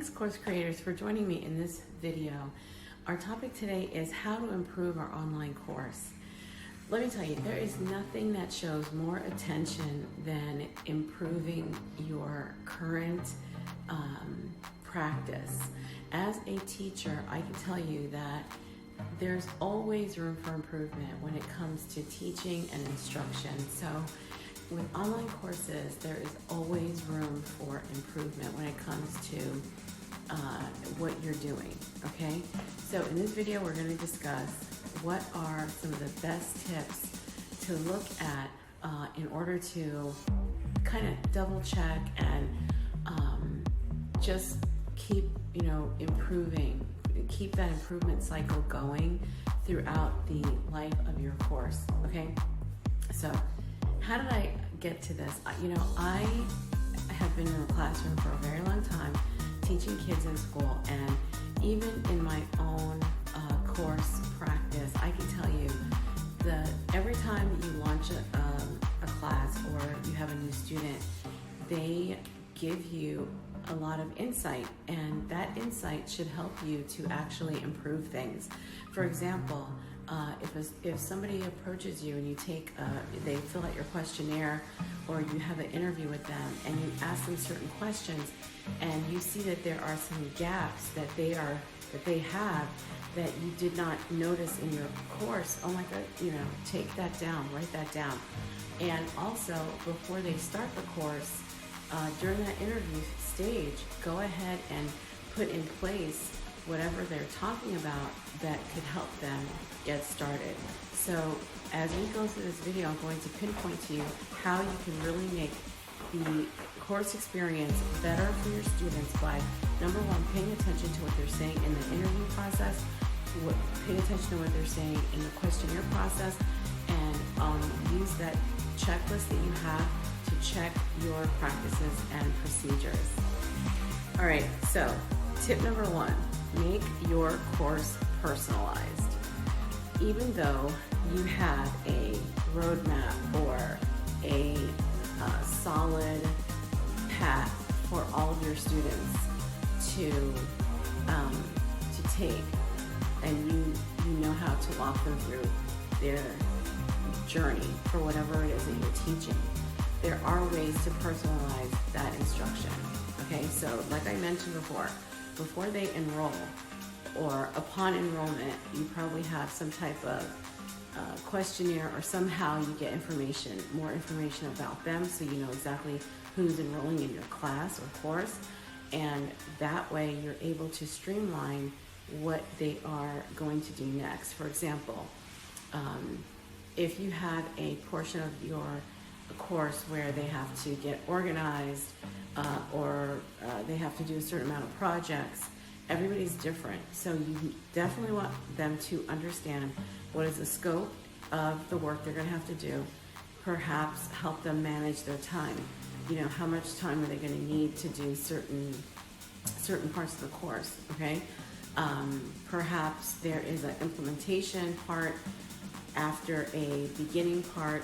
Thanks, course creators, for joining me in this video. Our topic today is how to improve our online course. Let me tell you, there is nothing that shows more attention than improving your current practice. As a teacher, I can tell you that there's always room for improvement when it comes to teaching and instruction. So with online courses, there is always room for improvement when it comes to what you're doing, okay? So in this video, we're going to discuss what are some of the best tips to look at in order to kind of double check and just keep, improving, keep that improvement cycle going throughout the life of your course, okay? So how did I get to this? I have been in the classroom for a very long time, teaching kids in school, and even in my own course practice, I can tell you that every time you launch a class or you have a new student, they give you a lot of insight, and that insight should help you to actually improve things. For example, if somebody approaches you and you they fill out your questionnaire, or you have an interview with them and you ask them certain questions, and you see that there are some gaps that they have that you did not notice in your course, oh my God, take that down, write that down. And also, before they start the course, during that interview stage, go ahead and put in place whatever they're talking about that could help them get started. So as we go through this video, I'm going to pinpoint to you how you can really make the course experience better for your students by, number one, paying attention to what they're saying in the interview process, paying attention to what they're saying in the questionnaire process, and use that checklist that you have to check your practices and procedures. All right, so tip number one, make your course personalized. Even though you have a roadmap or a solid path for all of your students to take, and you know how to walk them through their journey for whatever it is that you're teaching, there are ways to personalize that instruction. Okay, so like I mentioned before they enroll, or upon enrollment, you probably have some type of questionnaire, or somehow you get more information about them, so you know exactly who's enrolling in your class or course, and that way you're able to streamline what they are going to do next. For example, if you have a portion of your course where they have to get organized, or they have to do a certain amount of projects, everybody's different. So you definitely want them to understand what is the scope of the work they're going to have to do. Perhaps help them manage their time. How much time are they going to need to do certain parts of the course, okay? Perhaps there is an implementation part after a beginning part.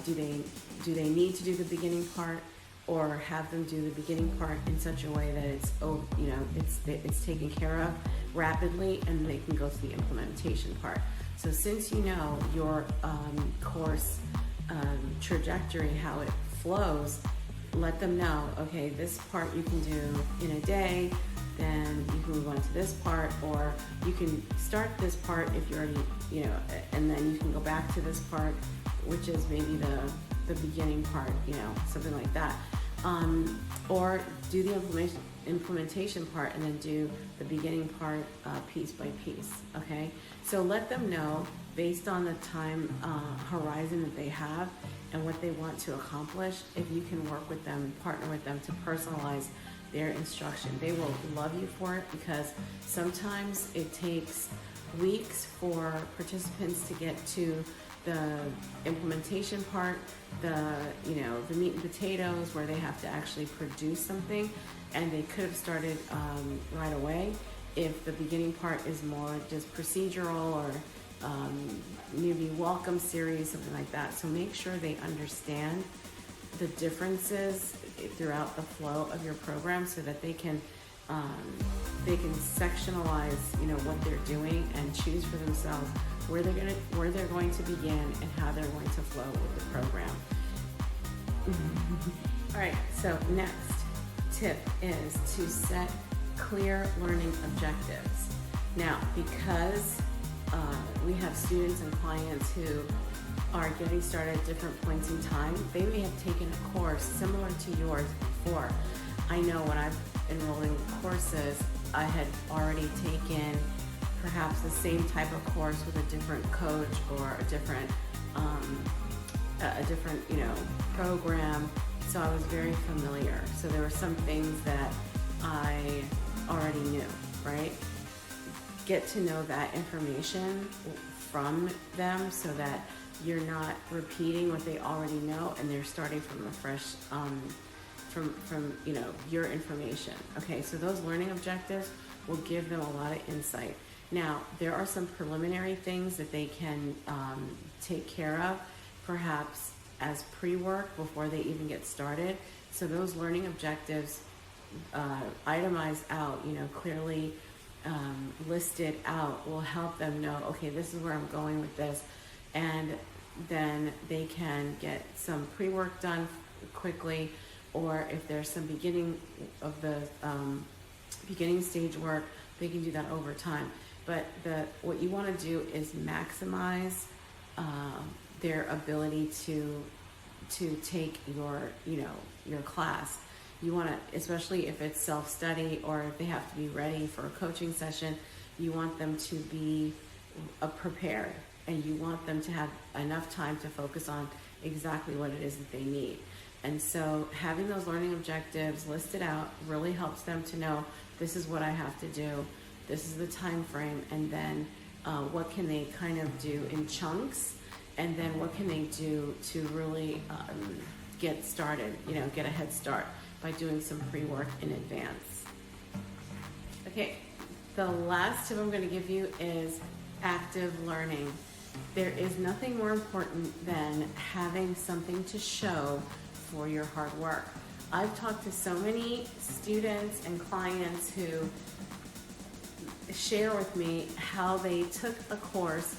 Do they need to do the beginning part, or have them do the beginning part in such a way that it's taken care of rapidly, and they can go to the implementation part. So since you know your course trajectory, how it flows, let them know, okay, this part you can do in a day, then you can move on to this part, or you can start this part if you're already, and then you can go back to this part, which is maybe the beginning part, something like that. Or do the implementation part and then do the beginning part piece by piece, okay? So let them know, based on the time horizon that they have and what they want to accomplish, if you can work with them, partner with them to personalize their instruction. They will love you for it, because sometimes it takes weeks for participants to get to the implementation part, the meat and potatoes, where they have to actually produce something, and they could have started right away if the beginning part is more just procedural, or newbie welcome series, something like that. So make sure they understand the differences throughout the flow of your program, so that they can they can sectionalize, what they're doing and choose for themselves where they're going to begin and how they're going to flow with the program. All right, so next tip is to set clear learning objectives. Now, because we have students and clients who are getting started at different points in time, they may have taken a course similar to yours before. I know when I've enrolled in courses, I had already taken perhaps the same type of course with a different coach or a different program, so I was very familiar. So there were some things that I already knew, right? Get to know that information from them so that you're not repeating what they already know and they're starting from a fresh from your information. Okay, so those learning objectives will give them a lot of insight. Now, there are some preliminary things that they can take care of, perhaps as pre-work before they even get started. So those learning objectives itemized out, clearly listed out, will help them know, okay, this is where I'm going with this. And then they can get some pre-work done quickly, or if there's some beginning of the beginning stage work, they can do that over time. But what you want to do is maximize their ability to take your class. You want to, especially if it's self-study or if they have to be ready for a coaching session, you want them to be prepared, and you want them to have enough time to focus on exactly what it is that they need. And so having those learning objectives listed out really helps them to know, this is what I have to do, this is the time frame, and then what can they kind of do in chunks, and then what can they do to really get started, get a head start by doing some pre-work in advance. Okay, the last tip I'm going to give you is active learning. There is nothing more important than having something to show for your hard work. I've talked to so many students and clients who share with me how they took a course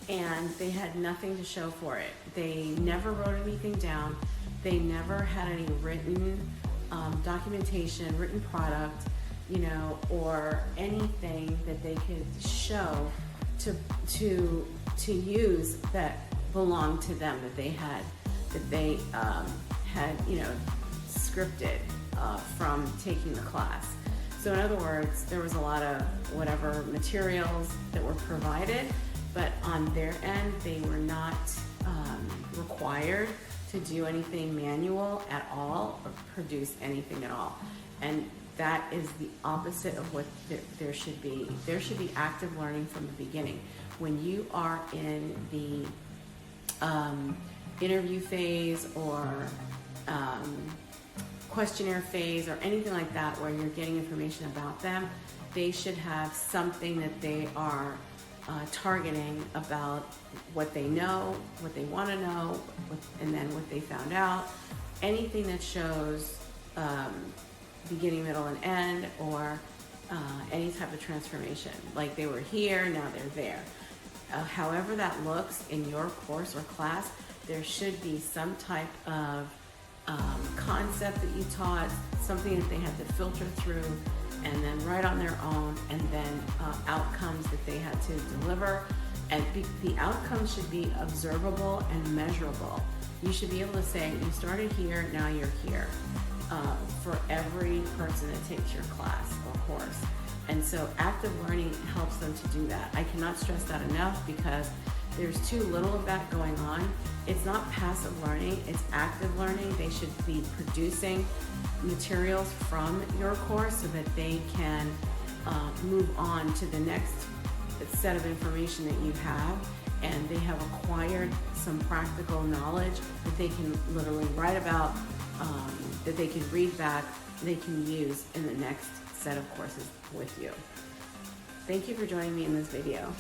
and they had nothing to show for it. They never wrote anything down. They never had any written documentation, written product, or anything that they could show to use that belonged to them, that they had scripted from taking the class. So in other words, there was a lot of whatever materials that were provided, but on their end, they were not required to do anything manual at all or produce anything at all. And that is the opposite of what there should be. There should be active learning from the beginning. When you are in the interview phase or questionnaire phase or anything like that where you're getting information about them, they should have something that they are targeting about what they know, what they want to know, and then what they found out. Anything that shows beginning, middle, and end, or any type of transformation. Like they were here, now they're there. However that looks in your course or class, there should be some type of concept that you taught, something that they had to filter through and then write on their own, and then outcomes that they had to deliver. And the outcomes should be observable and measurable. You should be able to say, you started here, now you're here, for every person that takes your class or course. And so active learning helps them to do that. I cannot stress that enough, because there's too little of that going on. It's not passive learning, it's active learning. They should be producing materials from your course so that they can move on to the next set of information that you have, and they have acquired some practical knowledge that they can literally write about, that they can read back, they can use in the next set of courses with you. Thank you for joining me in this video.